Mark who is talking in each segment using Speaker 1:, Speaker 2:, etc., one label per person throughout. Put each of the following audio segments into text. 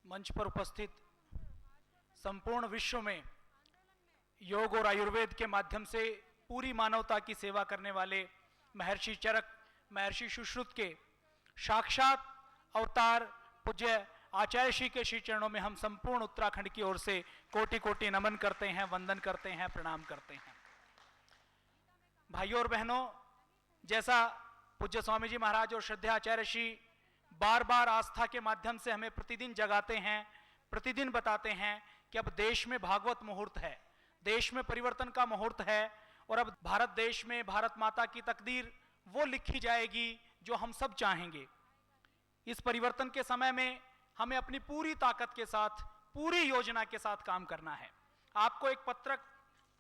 Speaker 1: मंच पर उपस्थित संपूर्ण विश्व में योग और आयुर्वेद के माध्यम से पूरी मानवता की सेवा करने वाले महर्षि चरक, महर्षि सुश्रुत के साक्षात अवतार पूज्य आचार्य श्री के श्री चरणों में हम संपूर्ण उत्तराखंड की ओर से कोटि कोटि नमन करते हैं, वंदन करते हैं, प्रणाम करते हैं। भाइयों और बहनों, जैसा पूज्य स्वामी जी महाराज और श्रद्धेय आचार्य श्री बार बार आस्था के माध्यम से हमें प्रतिदिन जगाते हैं, प्रतिदिन बताते हैं कि अब देश में भागवत मुहूर्त है, देश में परिवर्तन का मुहूर्त है और अब भारत देश में भारत माता की तकदीर वो लिखी जाएगी जो हम सब चाहेंगे। इस परिवर्तन के समय में हमें अपनी पूरी ताकत के साथ, पूरी योजना के साथ काम करना है। आपको एक पत्रक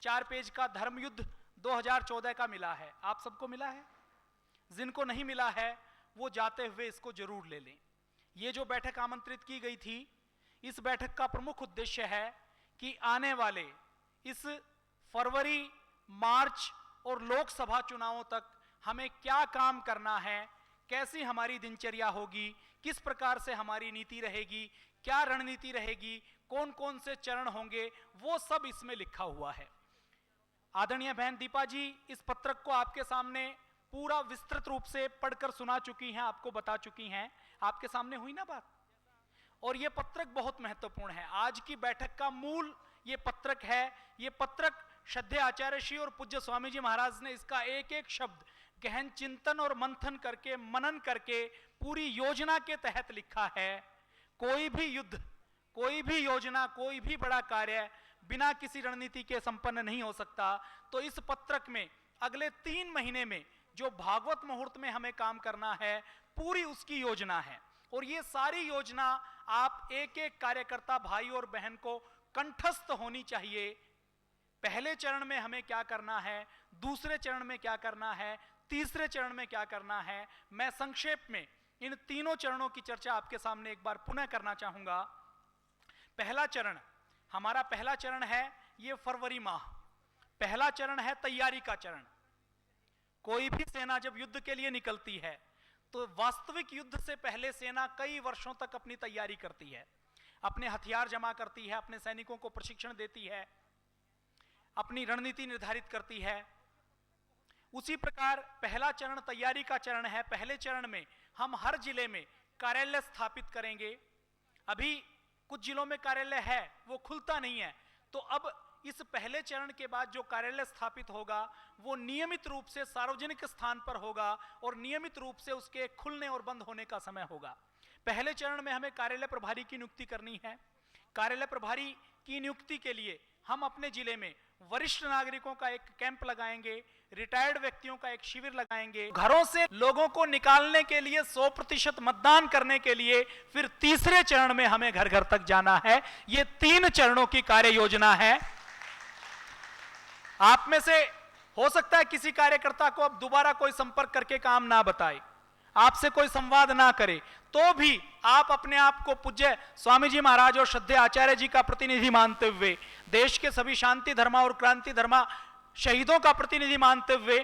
Speaker 1: 4 पेज का धर्मयुद्ध 2014 का मिला है, आप सबको मिला है? जिनको नहीं मिला है वो जाते हुए इसको जरूर ले लें। ये जो बैठक आमंत्रित की गई थी, इस बैठक का प्रमुख उद्देश्य है कि आने वाले इस फरवरी, मार्च और लोकसभा चुनावों तक हमें क्या काम करना है, कैसी हमारी दिनचर्या होगी, किस प्रकार से हमारी नीति रहेगी, क्या रणनीति रहेगी, कौन कौन से चरण होंगे, वो सब इसमें लिखा हुआ है। आदरणीय बहन दीपा जी इस पत्रक को आपके सामने पूरा विस्तृत रूप से पढ़कर सुना चुकी हैं, आपको बता चुकी हैं। आपके सामने हुई ना बात? और ये पत्रक बहुत महत्वपूर्ण है। आज की बैठक का मूल ये पत्रक है। ये पत्रक श्रद्धेय आचार्य श्री और पूज्य स्वामी जी महाराज ने इसका एक एक शब्द गहन चिंतन और मंथन करके, मनन करके पूरी योजना के तहत लिखा है। कोई भी युद्ध, कोई भी योजना, कोई भी बड़ा कार्य बिना किसी रणनीति के संपन्न नहीं हो सकता। तो इस पत्रक में अगले 3 महीने में जो भागवत मुहूर्त में हमें काम करना है, पूरी उसकी योजना है। और ये सारी योजना आप एक एक कार्यकर्ता भाई और बहन को कंठस्थ होनी चाहिए। पहले चरण में हमें क्या करना है, दूसरे चरण में क्या करना है, तीसरे चरण में क्या करना है। मैं संक्षेप में इन तीनों चरणों की चर्चा आपके सामने एक बार पुनः करना चाहूंगा। पहला चरण, हमारा पहला चरण है ये फरवरी माह, पहला चरण है तैयारी का चरण। कोई भी सेना जब युद्ध के लिए निकलती है तो वास्तविक युद्ध से पहले सेना कई वर्षों तक अपनी तैयारी करती है, अपने हथियार जमा करती है, अपने सैनिकों को प्रशिक्षण देती है, अपनी रणनीति निर्धारित करती है। उसी प्रकार पहला चरण तैयारी का चरण है। पहले चरण में हम हर जिले में कार्यालय स्थापित करेंगे। अभी कुछ जिलों में कार्यालय है, वो खुलता नहीं है। तो अब इस पहले चरण के बाद जो कार्यालय स्थापित होगा वो नियमित रूप से सार्वजनिक स्थान पर होगा और नियमित रूप से उसके खुलने और बंद होने का समय होगा। पहले चरण में हमें कार्यालय प्रभारी की नियुक्ति करनी है। कार्यालय प्रभारी की नियुक्ति के लिए हम अपने जिले में वरिष्ठ नागरिकों का एक कैंप लगाएंगे, रिटायर्ड व्यक्तियों का एक शिविर लगाएंगे, घरों से लोगों को निकालने के लिए 100% मतदान करने के लिए फिर तीसरे चरण में हमें घर घर तक जाना है। ये 3 चरणों की कार्य योजना है। आप में से हो सकता है किसी कार्यकर्ता को अब दोबारा कोई संपर्क करके काम ना बताए, आपसे कोई संवाद ना करे, तो भी आप अपने आप को पूज्य स्वामी जी महाराज और श्रद्धेय आचार्य जी का प्रतिनिधि मानते हुए, देश के सभी शांति धर्मा और क्रांति धर्मा शहीदों का प्रतिनिधि मानते हुए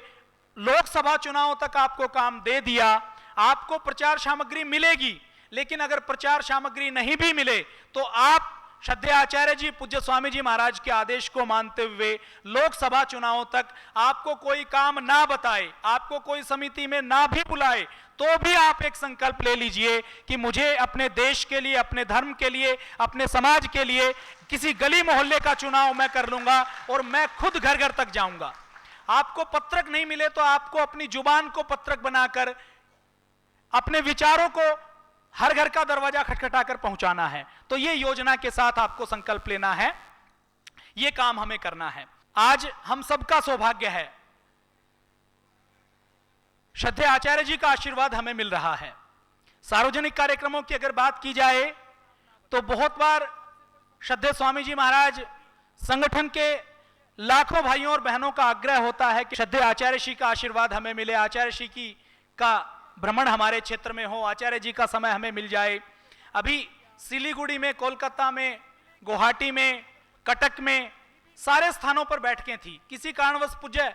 Speaker 1: लोकसभा चुनाव तक आपको काम दे दिया। आपको प्रचार सामग्री मिलेगी, लेकिन अगर प्रचार सामग्री नहीं भी मिले तो आप श्रद्धेय आचार्य जी, पूज्य स्वामी जी महाराज के आदेश को मानते हुए लोकसभा चुनावों तक आपको कोई काम ना बताए, आपको कोई समिति में ना भी बुलाए, तो भी आप एक संकल्प ले लीजिए कि मुझे अपने देश के लिए, अपने धर्म के लिए, अपने समाज के लिए किसी गली मोहल्ले का चुनाव मैं कर लूंगा और मैं खुद घर घर तक जाऊंगा। आपको पत्रक नहीं मिले तो आपको अपनी जुबान को पत्रक बनाकर अपने विचारों को हर घर का दरवाजा खटखटाकर पहुंचाना है। तो ये योजना के साथ आपको संकल्प लेना है, ये काम हमें करना है। आज हम सबका सौभाग्य है, श्रद्धेय आचार्य जी का आशीर्वाद हमें मिल रहा है। सार्वजनिक कार्यक्रमों की अगर बात की जाए तो बहुत बार श्रद्धेय स्वामी जी महाराज संगठन के लाखों भाइयों और बहनों का आग्रह होता है कि श्रद्धेय आचार्य श्री का आशीर्वाद हमें मिले, आचार्य श्री की का भ्रमण हमारे क्षेत्र में हो, आचार्य जी का समय हमें मिल जाए। अभी सिलीगुड़ी में, कोलकाता में, गुवाहाटी में, कटक में सारे स्थानों पर बैठकें थी। किसी कारणवश पूज्य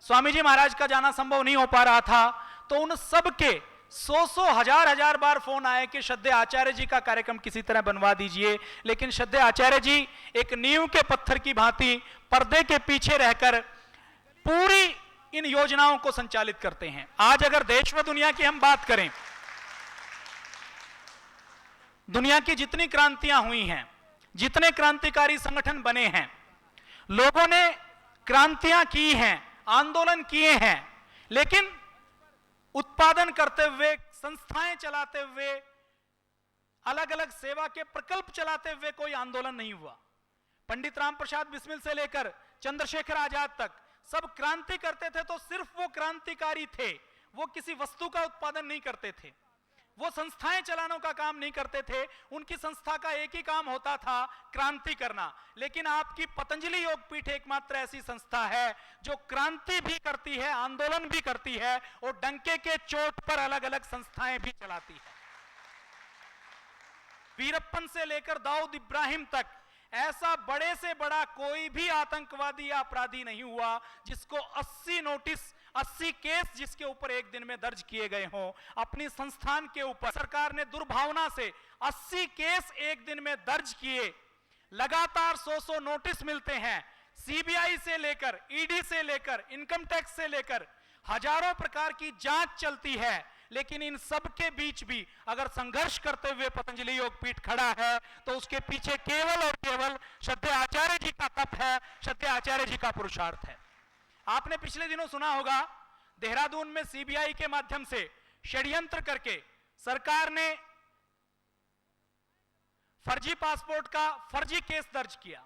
Speaker 1: स्वामी जी महाराज का जाना संभव नहीं हो पा रहा था, तो उन सब के सौ हजार बार फोन आए कि श्रद्धेय आचार्य जी का कार्यक्रम किसी तरह बनवा दीजिए, लेकिन श्रद्धेय आचार्य जी एक नींव के पत्थर की भांति पर्दे के पीछे रहकर पूरी इन योजनाओं को संचालित करते हैं। आज अगर देश व दुनिया की हम बात करें, दुनिया की जितनी क्रांतियां हुई हैं, जितने क्रांतिकारी संगठन बने हैं, लोगों ने क्रांतियां की हैं, आंदोलन किए हैं, लेकिन उत्पादन करते हुए, संस्थाएं चलाते हुए, अलग अलग सेवा के प्रकल्प चलाते हुए कोई आंदोलन नहीं हुआ। पंडित राम प्रसाद बिस्मिल से लेकर चंद्रशेखर आजाद तक सब क्रांति करते थे तो सिर्फ वो क्रांतिकारी थे, वो किसी वस्तु का उत्पादन नहीं करते थे, वो संस्थाएं चलाने का काम नहीं करते थे। उनकी संस्था का एक ही काम होता था, क्रांति करना। लेकिन आपकी पतंजलि योगपीठ एकमात्र ऐसी संस्था है जो क्रांति भी करती है, आंदोलन भी करती है और डंके के चोट पर अलग अलग संस्थाएं भी चलाती है। वीरप्पन से लेकर दाऊद इब्राहिम तक ऐसा बड़े से बड़ा कोई भी आतंकवादी या अपराधी नहीं हुआ जिसको 80 नोटिस, 80 केस जिसके ऊपर एक दिन में दर्ज किए गए हों। अपनी संस्थान के ऊपर सरकार ने दुर्भावना से 80 केस एक दिन में दर्ज किए। लगातार 100 नोटिस मिलते हैं, सीबीआई से लेकर, ईडी से लेकर, इनकम टैक्स से लेकर हजारों प्रकार की जांच चलती है। लेकिन इन सब के बीच भी अगर संघर्ष करते हुए पतंजलि योगपीठ खड़ा है तो उसके पीछे केवल और केवल श्रद्धेय आचार्य जी का तप है, श्रद्धेय आचार्य जी का पुरुषार्थ है। आपने पिछले दिनों सुना होगा, देहरादून में सीबीआई के माध्यम से षड्यंत्र करके सरकार ने फर्जी पासपोर्ट का फर्जी केस दर्ज किया।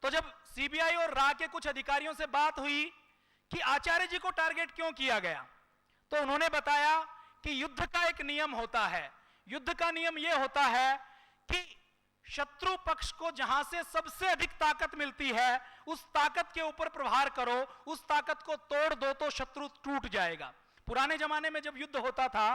Speaker 1: तो जब सीबीआई और रा के कुछ अधिकारियों से बात हुई कि आचार्य जी को टारगेट क्यों किया गया, तो उन्होंने बताया कि युद्ध का एक नियम होता है। युद्ध का नियम यह होता है कि शत्रु पक्ष को जहां से सबसे अधिक ताकत मिलती है उस ताकत के ऊपर प्रहार करो, उस ताकत को तोड़ दो तो शत्रु टूट जाएगा। पुराने जमाने में जब युद्ध होता था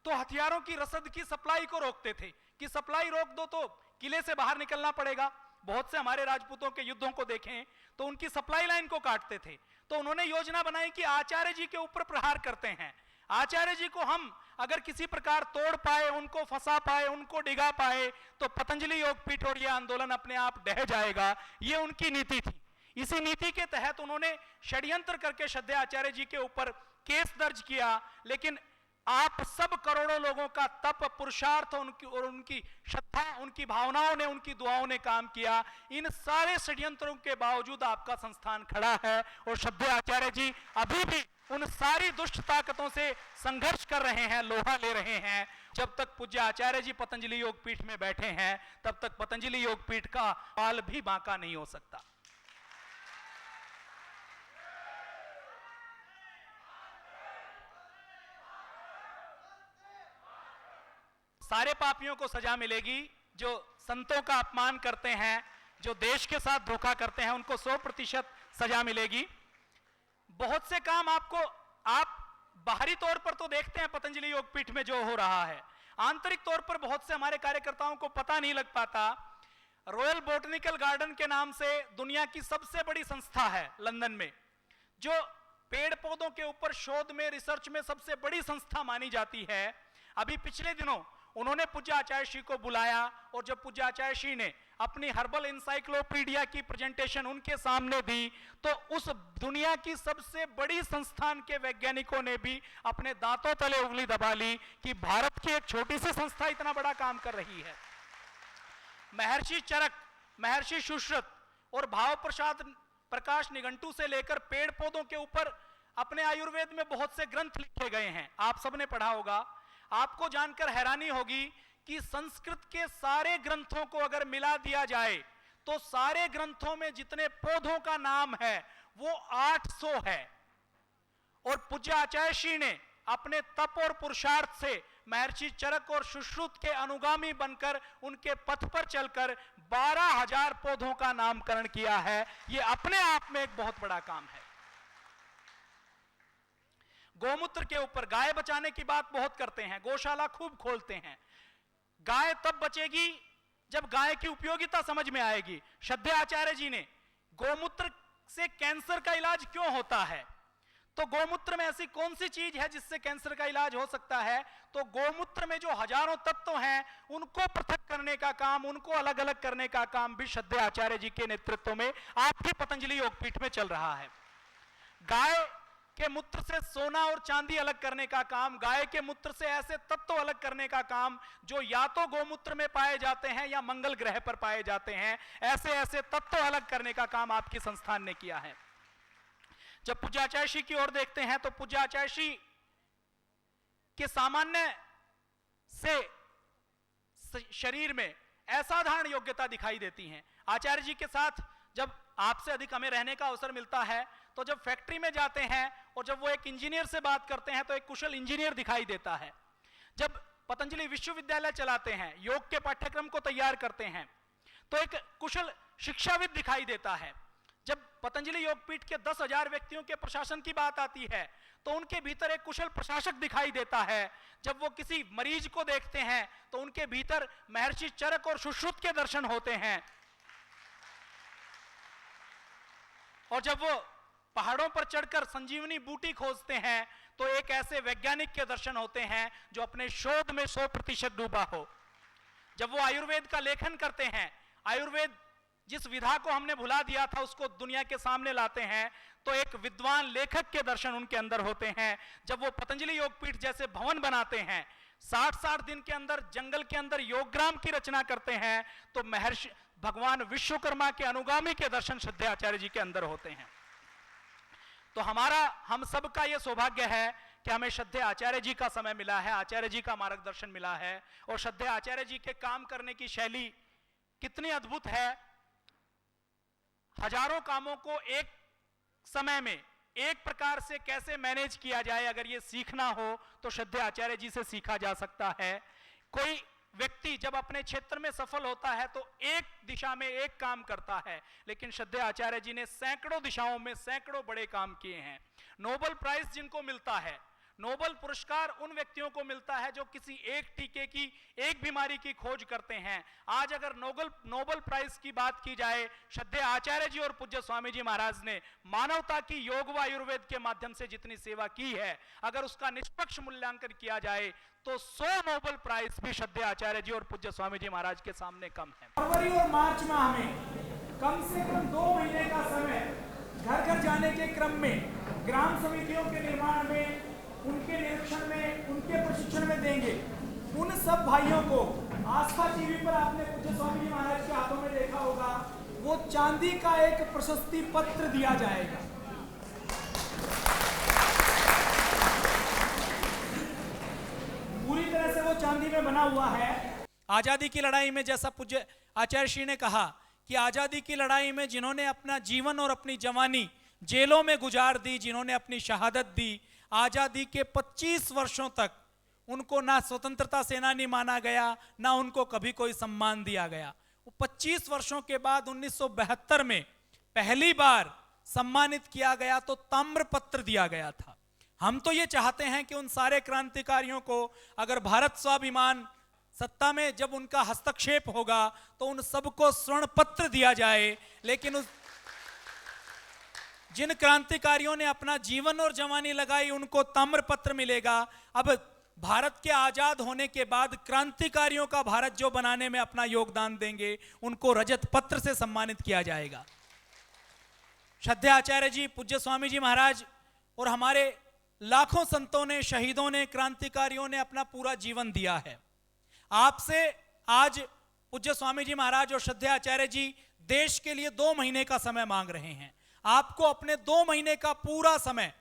Speaker 1: तो हथियारों की रसद की सप्लाई को रोकते थे कि सप्लाई रोक दो तो किले से बाहर निकलना पड़ेगा। बहुत से हमारे राजपूतों के युद्धों को देखें तो उनकी सप्लाई लाइन को काटते थे। तो उन्होंने योजना बनाई कि आचार्य जी के ऊपर प्रहार करते हैं, आचार्य जी को हम अगर किसी प्रकार तोड़ पाए, उनको फंसा पाए, उनको डिगा पाए तो पतंजलि योगपीठ और यह आंदोलन अपने आप ढह जाएगा। यह उनकी नीति थी। इसी नीति के तहत उन्होंने षड्यंत्र करके श्रद्धेय आचार्य जी के ऊपर केस दर्ज किया। लेकिन आप सब करोड़ों लोगों का तप, पुरुषार्थ और उनकी श्रद्धा, उनकी भावनाओं ने, उनकी दुआओं ने काम किया। इन सारे षड्यंत्रों के बावजूद आपका संस्थान खड़ा है और श्रद्धेय आचार्य जी अभी भी उन सारी दुष्ट ताकतों से संघर्ष कर रहे हैं, लोहा ले रहे हैं। जब तक पूज्य आचार्य जी पतंजलि योगपीठ में बैठे हैं तब तक पतंजलि योगपीठ का पाल भी बांका नहीं हो सकता। सारे पापियों को सजा मिलेगी। जो संतों का अपमान करते हैं, जो देश के साथ धोखा करते हैं, उनको 100% सजा मिलेगी। बहुत से काम आपको, आप बाहरी तौर पर तो देखते हैं पतंजलि योगपीठ में जो हो रहा है, आंतरिक तौर पर बहुत से हमारे कार्यकर्ताओं को पता नहीं लग पाता। रॉयल बोटनिकल गार्डन के नाम से दुनिया की सबसे बड़ी संस्था है लंदन में, जो पेड़ पौधों के ऊपर शोध में, रिसर्च में सबसे बड़ी संस्था मानी जाती है। अभी पिछले दिनों उन्होंने पूज्य आचार्य श्री को बुलाया और जब पूज्य आचार्य श्री ने अपनी हर्बल इंसाइक्लोपीडिया की प्रेजेंटेशन उनके सामने दी तो उस दुनिया की सबसे बड़ी संस्थान के वैज्ञानिकों ने भी अपने दांतों तले उंगली दबा ली कि भारत की एक छोटी सी संस्था इतना बड़ा काम कर रही है। महर्षि चरक, महर्षि सुश्रुत और भाव प्रकाश निघंटू से लेकर पेड़ पौधों के ऊपर अपने आयुर्वेद में बहुत से ग्रंथ लिखे गए हैं, आप सबने पढ़ा होगा। आपको जानकर हैरानी होगी कि संस्कृत के सारे ग्रंथों को अगर मिला दिया जाए तो सारे ग्रंथों में जितने पौधों का नाम है वो 800 है। और पूज्य आचार्य श्री ने अपने तप और पुरुषार्थ से महर्षि चरक और सुश्रुत के अनुगामी बनकर उनके पथ पर चलकर 12,000 पौधों का नामकरण किया है। यह अपने आप में एक बहुत बड़ा काम है। गोमूत्र के ऊपर, गाय बचाने की बात बहुत करते हैं, गौशाला खूब खोलते हैं। गाय तब बचेगी जब गाय की उपयोगिता समझ में आएगी। श्रद्धेय आचार्य जी ने गोमूत्र से कैंसर का इलाज क्यों होता है तो गोमूत्र में ऐसी कौन सी चीज है जिससे कैंसर का इलाज हो सकता है? तो गोमूत्र में जो हजारों तत्व हैं उनको पृथक करने का काम, उनको अलग अलग करने का काम भी श्रद्धेय आचार्य जी के नेतृत्व में आपकी पतंजलि योगपीठ में चल रहा है। गाय के मूत्र से सोना और चांदी अलग करने का काम, गाय के मूत्र से ऐसे तत्व अलग करने का काम जो या तो गोमूत्र में पाए जाते हैं या मंगल ग्रह पर पाए जाते हैं, ऐसे ऐसे तत्व अलग करने का काम आपकी संस्थान ने किया है। जब पूज्य आचार्य श्री की ओर देखते हैं तो पूज्य आचार्य श्री के सामान्य से शरीर में असाधारण योग्यता दिखाई देती है। आचार्य जी के साथ जब आपसे अधिक हमें रहने का अवसर मिलता है तो जब फैक्ट्री में जाते हैं और जब वो एक इंजीनियर से बात करते हैं तो एक कुशल इंजीनियर दिखाई देता है। जब पतंजलि विश्वविद्यालय चलाते हैं, योग के पाठ्यक्रम को तैयार करते हैं, तो एक कुशल शिक्षाविद दिखाई देता है। जब पतंजलि योगपीठ के 10,000 व्यक्तियों के प्रशासन की बात आती है तो उनके भीतर एक कुशल प्रशासक दिखाई देता है। जब वो किसी मरीज को देखते हैं तो उनके भीतर महर्षि चरक और सुश्रुत के दर्शन होते हैं। और जब वो पहाड़ों पर चढ़कर संजीवनी बूटी खोजते हैं तो एक ऐसे वैज्ञानिक के दर्शन होते हैं जो अपने शोध में 100% डूबा हो। जब वो आयुर्वेद का लेखन करते हैं, आयुर्वेद जिस विधा को हमने भुला दिया था उसको दुनिया के सामने लाते हैं, तो एक विद्वान लेखक के दर्शन उनके अंदर होते हैं। जब वो पतंजलि योगपीठ जैसे भवन बनाते हैं, 60-60 दिन के अंदर जंगल के अंदर योगग्राम की रचना करते हैं, तो महर्षि भगवान विश्वकर्मा के अनुगामी के दर्शन श्रद्धेय आचार्य जी के अंदर होते हैं। तो हम सबका यह सौभाग्य है कि हमें श्रद्धेय आचार्य जी का समय मिला है, आचार्य जी का मार्गदर्शन मिला है। और श्रद्धेय आचार्य जी के काम करने की शैली कितनी अद्भुत है। हजारों कामों को एक समय में एक प्रकार से कैसे मैनेज किया जाए, अगर ये सीखना हो तो श्रद्धेय आचार्य जी से सीखा जा सकता है। कोई व्यक्ति जब अपने क्षेत्र में सफल होता है तो एक दिशा में एक काम करता है, लेकिन श्रद्धेय आचार्य जी ने सैकड़ों दिशाओं में सैकड़ों बड़े काम किए हैं। नोबेल प्राइज जिनको मिलता है, नोबेल पुरस्कार उन व्यक्तियों को मिलता है जो किसी एक टीके की, एक बीमारी की खोज करते हैं। आज अगर नोबेल प्राइज की बात की जाए, श्रद्धेय आचार्य जी और पूज्य स्वामी जी महाराज ने मानवता की योग व आयुर्वेद के माध्यम से जितनी सेवा की है, अगर उसका निष्पक्ष मूल्यांकन किया जाए तो 100 नोबेल प्राइज भी श्रद्धेय आचार्य जी और पूज्य स्वामी जी महाराज के सामने कम है।
Speaker 2: फरवरी और मार्च माह में कम से कम 2 महीने का समय घर घर जाने के क्रम में, ग्राम समितियों के निर्माण में, उनके निरीक्षण में, उनके प्रशिक्षण में देंगे। उन सब भाइयों को आस्था टीवी पर आपने पूज्य स्वामी जी महाराज के हाथों में देखा होगा, वो चांदी का एक प्रशस्ति पत्र दिया जाएगा। पूरी तरह से वो चांदी में बना हुआ है।
Speaker 1: आजादी की लड़ाई में जैसा पूज्य आचार्य श्री ने कहा कि आजादी की लड़ाई में जिन्होंने अपना जीवन और अपनी जवानी जेलों में गुजार दी, जिन्होंने अपनी शहादत दी, आजादी के 25 वर्षों तक उनको ना स्वतंत्रता सेनानी माना गया, ना उनको कभी कोई सम्मान दिया गया। 25 वर्षों के बाद 1972 में पहली बार सम्मानित किया गया तो ताम्रपत्र दिया गया था। हम तो ये चाहते हैं कि उन सारे क्रांतिकारियों को अगर भारत स्वाभिमान सत्ता में जब उनका हस्तक्षेप होगा तो उन सबको स्वर्ण पत्र दिया जाए, लेकिन जिन क्रांतिकारियों ने अपना जीवन और जवानी लगाई उनको ताम्रपत्र मिलेगा। अब भारत के आजाद होने के बाद क्रांतिकारियों का भारत जो बनाने में अपना योगदान देंगे उनको रजत पत्र से सम्मानित किया जाएगा। श्रद्धेय आचार्य जी, पूज्य स्वामी जी महाराज और हमारे लाखों संतों ने, शहीदों ने, क्रांतिकारियों ने अपना पूरा जीवन दिया है। आपसे आज पूज्य स्वामी जी महाराज और श्रद्धेय आचार्य जी देश के लिए 2 महीने का समय मांग रहे हैं। आपको अपने 2 महीने का पूरा समय,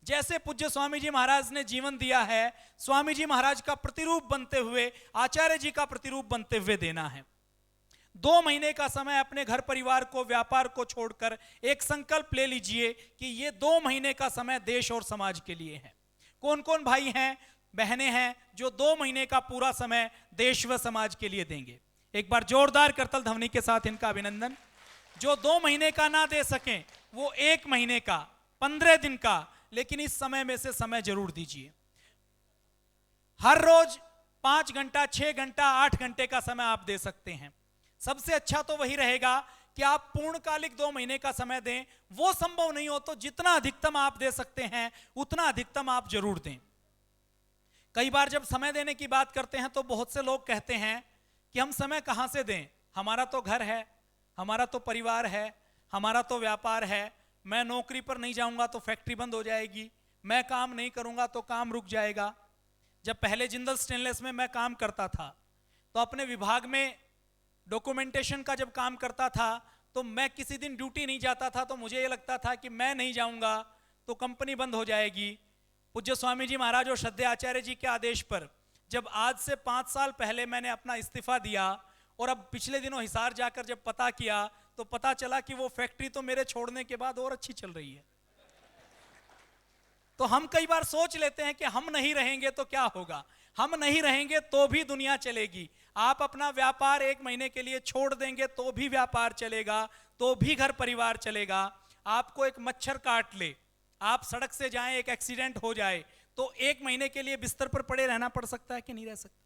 Speaker 1: जैसे पूज्य स्वामी जी महाराज ने जीवन दिया है, स्वामी जी महाराज का प्रतिरूप बनते हुए, आचार्य जी का प्रतिरूप बनते हुए देना है। 2 महीने का समय अपने घर परिवार को, व्यापार को छोड़कर एक संकल्प ले लीजिए कि ये 2 महीने का समय देश और समाज के लिए है। कौन कौन भाई हैं, बहनें हैं जो 2 महीने का पूरा समय देश व समाज के लिए देंगे? एक बार जोरदार करतल ध्वनि के साथ इनका अभिनंदन। जो 2 महीने का ना दे सकें वो 1 महीने का, 15 दिन का, लेकिन इस समय में से समय जरूर दीजिए। हर रोज 5 घंटा, 6 घंटा, 8 घंटे का समय आप दे सकते हैं। सबसे अच्छा तो वही रहेगा
Speaker 2: कि आप पूर्णकालिक 2 महीने का समय दें, वो संभव नहीं हो तो जितना अधिकतम आप दे सकते हैं उतना अधिकतम आप जरूर दें। कई बार जब समय देने की बात करते हैं तो बहुत से लोग कहते हैं कि हम समय कहां से दें, हमारा तो घर है, हमारा तो परिवार है, हमारा तो व्यापार है, मैं नौकरी पर नहीं जाऊंगा तो फैक्ट्री बंद हो जाएगी, मैं काम नहीं करूंगा तो काम रुक जाएगा। जब पहले जिंदल स्टेनलेस में मैं काम करता था तो अपने विभाग में डॉक्यूमेंटेशन का जब काम करता था तो मैं किसी दिन ड्यूटी नहीं जाता था तो मुझे ये लगता था कि मैं नहीं जाऊंगा तो कंपनी बंद हो जाएगी। पूज्य स्वामी जी महाराज और श्रद्धेय आचार्य जी के आदेश पर जब आज से 5 साल पहले मैंने अपना इस्तीफा दिया और अब पिछले दिनों हिसार जाकर जब पता किया तो पता चला कि वो फैक्ट्री तो मेरे छोड़ने के बाद और अच्छी चल रही है। तो हम कई बार सोच लेते हैं कि हम नहीं रहेंगे तो क्या होगा, हम नहीं रहेंगे तो भी दुनिया चलेगी। आप अपना व्यापार 1 महीने के लिए छोड़ देंगे तो भी व्यापार चलेगा, तो भी घर परिवार चलेगा। आपको एक मच्छर काट ले, आप सड़क से जाएं, एक एक्सीडेंट हो जाए तो 1 महीने के लिए बिस्तर पर पड़े रहना पड़ सकता है कि नहीं रह सकता।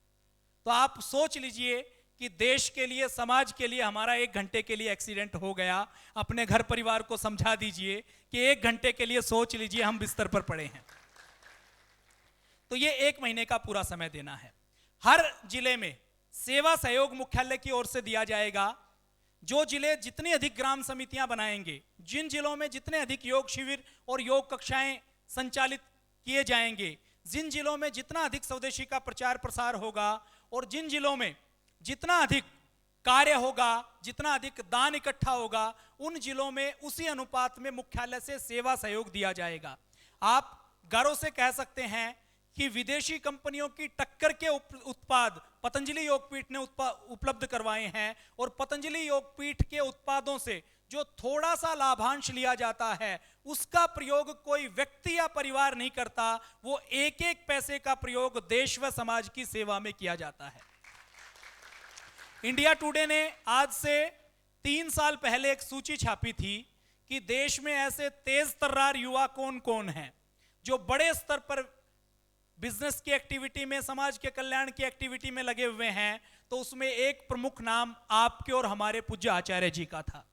Speaker 2: तो आप सोच लीजिए कि देश के लिए, समाज के लिए हमारा 1 घंटे के लिए एक्सीडेंट हो गया, अपने घर परिवार को समझा दीजिए कि 1 घंटे के लिए सोच लीजिए हम बिस्तर पर पड़े हैं। तो ये 1 महीने का पूरा समय देना है। हर जिले में सेवा सहयोग मुख्यालय की ओर से दिया जाएगा। जो जिले जितनी अधिक ग्राम समितियां बनाएंगे, जिन जिलों में जितने अधिक योग शिविर और योग कक्षाएं संचालित किए जाएंगे, जिन जिलों में जितना अधिक स्वदेशी का प्रचार प्रसार होगा और जिन जिलों में जितना अधिक कार्य होगा, जितना अधिक दान इकट्ठा होगा, उन जिलों में उसी अनुपात में मुख्यालय से सेवा सहयोग दिया जाएगा। आप गर्व से कह सकते हैं कि विदेशी कंपनियों की टक्कर के उत्पाद पतंजलि योगपीठ ने उपलब्ध करवाए हैं और पतंजलि योगपीठ के उत्पादों से जो थोड़ा सा लाभांश लिया जाता है उसका प्रयोग कोई व्यक्ति या परिवार नहीं करता, वो एक एक पैसे का प्रयोग देश व समाज की सेवा में किया जाता है। इंडिया टुडे ने आज से 3 साल पहले एक सूची छापी थी कि देश में ऐसे तेज तर्रार युवा कौन कौन हैं जो बड़े स्तर पर बिजनेस की एक्टिविटी में, समाज के कल्याण की एक्टिविटी में लगे हुए हैं। तो उसमें एक प्रमुख नाम आपके और हमारे पूज्य आचार्य जी का था।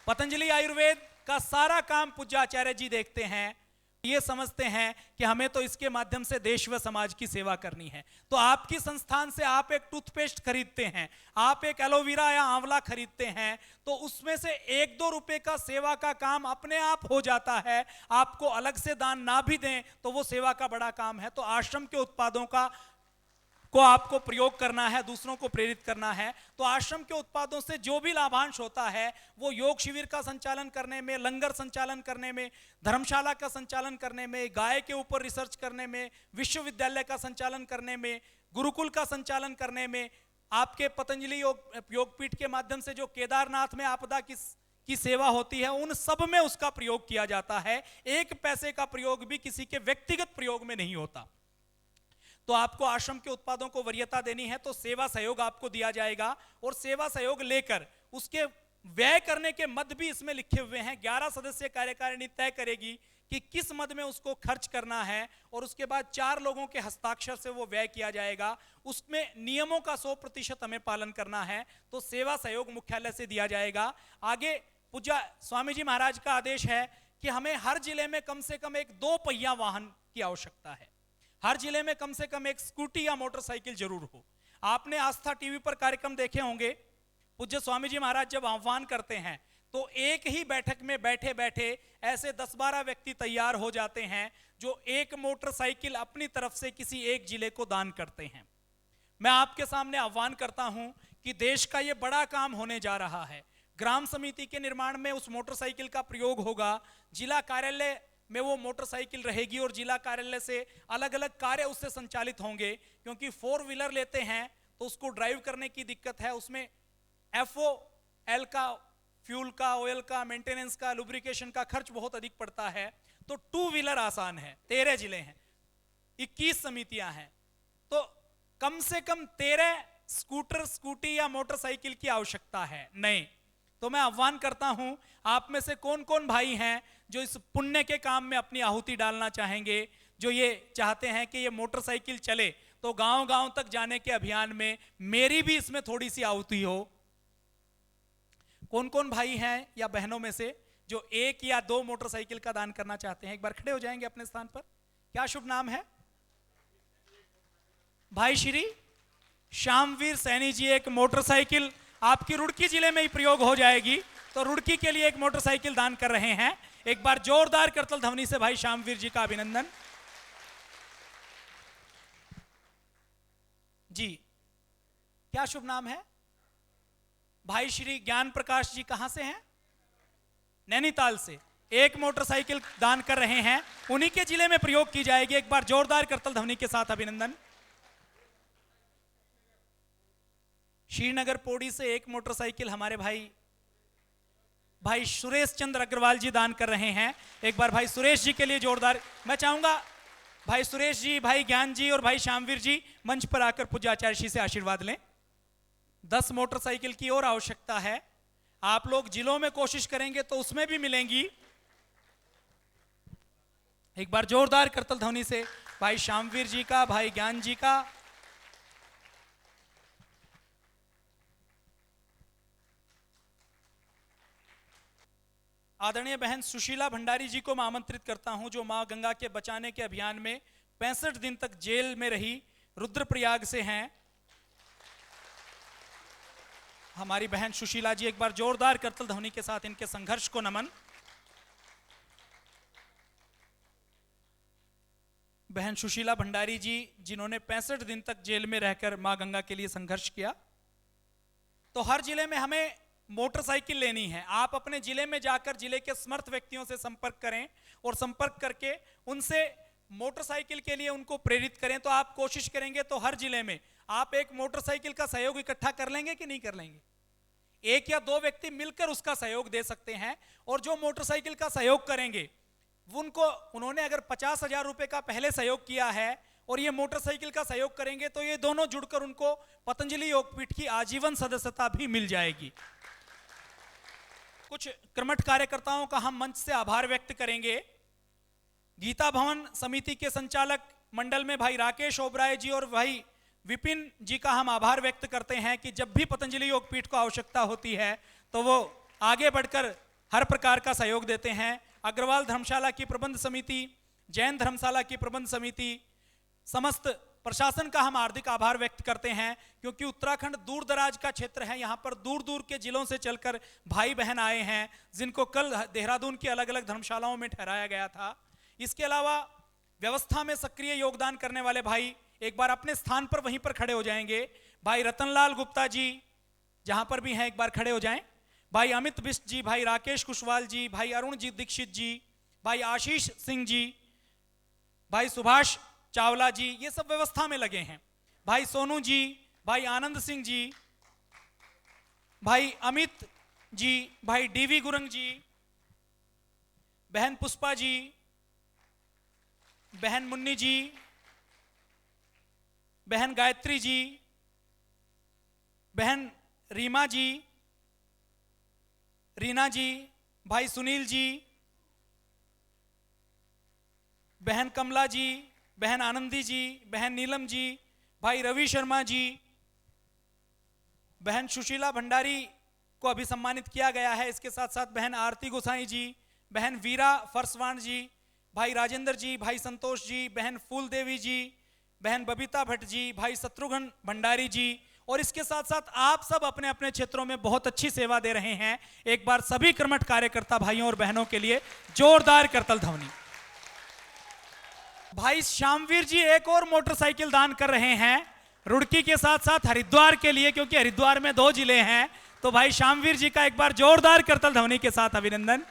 Speaker 2: पतंजलि आयुर्वेद का सारा काम पूज्य आचार्य जी देखते हैं, ये समझते हैं कि हमें तो इसके माध्यम से देश व समाज की सेवा करनी है। तो आपकी संस्थान से आप एक टूथपेस्ट खरीदते हैं, आप एक एलोवेरा या आंवला खरीदते हैं, तो उसमें से 1-2 रुपए का सेवा का काम अपने आप हो जाता है। आपको अलग से दान ना भी दें तो वो सेवा का बड़ा काम है। तो आश्रम के उत्पादों को आपको प्रयोग करना है, दूसरों को प्रेरित करना है। तो आश्रम के उत्पादों से जो भी लाभांश होता है वो योग शिविर का संचालन करने में, लंगर संचालन करने में, धर्मशाला का संचालन करने में, गाय के ऊपर रिसर्च करने में, विश्वविद्यालय का संचालन करने में, गुरुकुल का संचालन करने में, आपके पतंजलि योगपीठ के माध्यम से जो केदारनाथ में आपदा की सेवा होती है, उन सब में उसका प्रयोग किया जाता है। 1 पैसे का प्रयोग भी किसी के व्यक्तिगत प्रयोग में नहीं होता। तो आपको आश्रम के उत्पादों को वरीयता देनी है तो सेवा सहयोग आपको दिया जाएगा और सेवा सहयोग लेकर उसके व्यय करने के मद भी इसमें लिखे हुए हैं। 11 सदस्यीय कार्यकारिणी तय करेगी कि किस मद में उसको खर्च करना है और उसके बाद 4 लोगों के हस्ताक्षर से वो व्यय किया जाएगा। उसमें नियमों का 100% हमें पालन करना है। तो सेवा सहयोग मुख्यालय से दिया जाएगा। आगे पूज्य स्वामी जी महाराज का आदेश है कि हमें हर जिले में कम से कम एक 2 पहिया वाहन की आवश्यकता है। हर जिले में कम से कम एक स्कूटी या मोटरसाइकिल जरूर हो। आपने आस्था टीवी पर कार्यक्रम देखे होंगे। पूज्य स्वामी जी महाराज जब आह्वान करते हैं तो एक ही बैठक में बैठे बैठे ऐसे 10-12 व्यक्ति तैयार हो जाते हैं जो एक मोटरसाइकिल अपनी तरफ से किसी एक जिले को दान करते हैं। मैं आपके सामने आह्वान करता हूं कि देश का यह बड़ा काम होने जा रहा है। ग्राम समिति के निर्माण में उस मोटरसाइकिल का प्रयोग होगा। जिला कार्यालय में वो मोटरसाइकिल रहेगी और जिला कार्यालय से अलग अलग कार्य उससे संचालित होंगे। क्योंकि 4 व्हीलर लेते हैं तो उसको ड्राइव करने की दिक्कत है, उसमें FOL का, फ्यूल का, ऑयल का, मेंटेनेंस का, लुब्रिकेशन का खर्च बहुत अधिक पड़ता है। तो 2 व्हीलर आसान है। 13 जिले हैं, 21 समितियां हैं, तो कम से कम 13 स्कूटर, स्कूटी या मोटरसाइकिल की आवश्यकता है। नहीं तो मैं आह्वान करता हूं, आप में से कौन कौन भाई हैं जो इस पुण्य के काम में अपनी आहुति डालना चाहेंगे, जो ये चाहते हैं कि ये मोटरसाइकिल चले तो गांव-गांव तक जाने के अभियान में मेरी भी इसमें थोड़ी सी आहुति हो।
Speaker 1: कौन कौन भाई हैं या बहनों में से जो 1 या 2 मोटरसाइकिल का दान करना चाहते हैं? एक बार खड़े हो जाएंगे अपने स्थान पर। क्या शुभ नाम है? भाई श्री श्यामवीर सैनी जी, एक मोटरसाइकिल आपकी रुड़की जिले में ही प्रयोग हो जाएगी, तो रुड़की के लिए एक मोटरसाइकिल दान कर रहे हैं। एक बार जोरदार करतल ध्वनि से भाई श्यामवीर जी का अभिनंदन। जी, क्या शुभ नाम है? भाई श्री ज्ञान प्रकाश जी, कहां से हैं? नैनीताल से, एक मोटरसाइकिल दान कर रहे हैं, उन्हीं के जिले में प्रयोग की जाएगी। एक बार जोरदार करतल ध्वनि के साथ अभिनंदन। श्रीनगर पौड़ी से एक मोटरसाइकिल हमारे भाई सुरेश चंद्र अग्रवाल जी दान कर रहे हैं। एक बार भाई सुरेश जी के लिए जोरदार, मैं चाहूंगा भाई सुरेश जी, भाई ज्ञान जी और भाई श्यामवीर जी मंच पर आकर पूज्य आचार्य श्री से आशीर्वाद लें। 10 मोटरसाइकिल की और आवश्यकता है। आप लोग जिलों में कोशिश करेंगे तो उसमें भी मिलेंगी। एक बार जोरदार करतल ध्वनि से भाई श्यामवीर जी का, भाई ज्ञान जी का। आदरणीय बहन सुशीला भंडारी जी को मैं आमंत्रित करता हूं, जो मां गंगा के बचाने के अभियान में 65 दिन तक जेल में रही, रुद्रप्रयाग से हैं। हमारी बहन सुशीला जी, एक बार जोरदार करतल ध्वनि के साथ इनके संघर्ष को नमन। बहन सुशीला भंडारी जी, जिन्होंने 65 दिन तक जेल में रहकर मां गंगा के लिए संघर्ष किया। तो हर जिले में हमें मोटरसाइकिल लेनी है। आप अपने जिले में जाकर जिले के समर्थ व्यक्तियों से संपर्क करें और संपर्क करके उनसे मोटरसाइकिल के लिए उनको प्रेरित करें। तो आप कोशिश करेंगे तो हर जिले में आप एक मोटरसाइकिल का सहयोग इकट्ठा कर लेंगे कि नहीं कर लेंगे? 1 या 2 व्यक्ति मिलकर उसका सहयोग दे सकते हैं, और जो मोटरसाइकिल का सहयोग करेंगे उन्होंने अगर 50,000 रुपए का पहले सहयोग किया है और ये मोटरसाइकिल का सहयोग करेंगे, तो ये दोनों जुड़कर उनको पतंजलि योगपीठ की आजीवन सदस्यता भी मिल जाएगी। कुछ कर्मठ कार्यकर्ताओं का हम मंच से आभार व्यक्त करेंगे। गीता भवन समिति के संचालक मंडल में भाई राकेश ओबराय जी और भाई विपिन जी का हम आभार व्यक्त करते हैं कि जब भी पतंजलि योगपीठ को आवश्यकता होती है तो वो आगे बढ़कर हर प्रकार का सहयोग देते हैं। अग्रवाल धर्मशाला की प्रबंध समिति, जैन धर्मशाला की प्रबंध समिति, समस्त प्रशासन का हम हार्दिक आभार व्यक्त करते हैं, क्योंकि उत्तराखंड दूर दराज का क्षेत्र है। यहाँ पर दूर दूर के जिलों से चलकर भाई बहन आए हैं, जिनको कल देहरादून की अलग अलग धर्मशालाओं में ठहराया गया था। इसके अलावा व्यवस्था में सक्रिय योगदान करने वाले भाई एक बार अपने स्थान पर वहीं पर खड़े हो जाएंगे। भाई रतनलाल गुप्ता जी जहां पर भी हैं एक बार खड़े हो जाएं। भाई अमित बिष्ट जी, भाई राकेश कुशवाल जी, भाई अरुण जी दीक्षित जी, भाई आशीष सिंह जी, भाई सुभाष चावला जी, ये सब व्यवस्था में लगे हैं। भाई सोनू जी, भाई आनंद सिंह जी, भाई अमित जी, भाई डीवी गुरंग जी, बहन पुष्पा जी, बहन मुन्नी जी, बहन गायत्री जी, बहन रीमा जी, रीना जी, भाई सुनील जी, बहन कमला जी, बहन आनंदी जी, बहन नीलम जी, भाई रवि शर्मा जी, बहन सुशीला भंडारी को अभी सम्मानित किया गया है। इसके साथ साथ बहन आरती गोसाई जी, बहन वीरा फरसवान जी, भाई राजेंद्र जी, भाई संतोष जी, बहन फूल देवी जी, बहन बबीता भट्ट जी, भाई शत्रुघ्न भंडारी जी, और इसके साथ साथ आप सब अपने अपने क्षेत्रों में बहुत अच्छी सेवा दे रहे हैं। एक बार सभी कर्मठ कार्यकर्ता भाइयों और बहनों के लिए जोरदार करतल ध्वनि। भाई श्यामवीर जी एक और मोटरसाइकिल दान कर रहे हैं रुड़की के साथ साथ हरिद्वार के लिए, क्योंकि हरिद्वार में 2 जिले हैं। तो भाई श्यामवीर जी का एक बार जोरदार करतल ध्वनि के साथ अभिनंदन।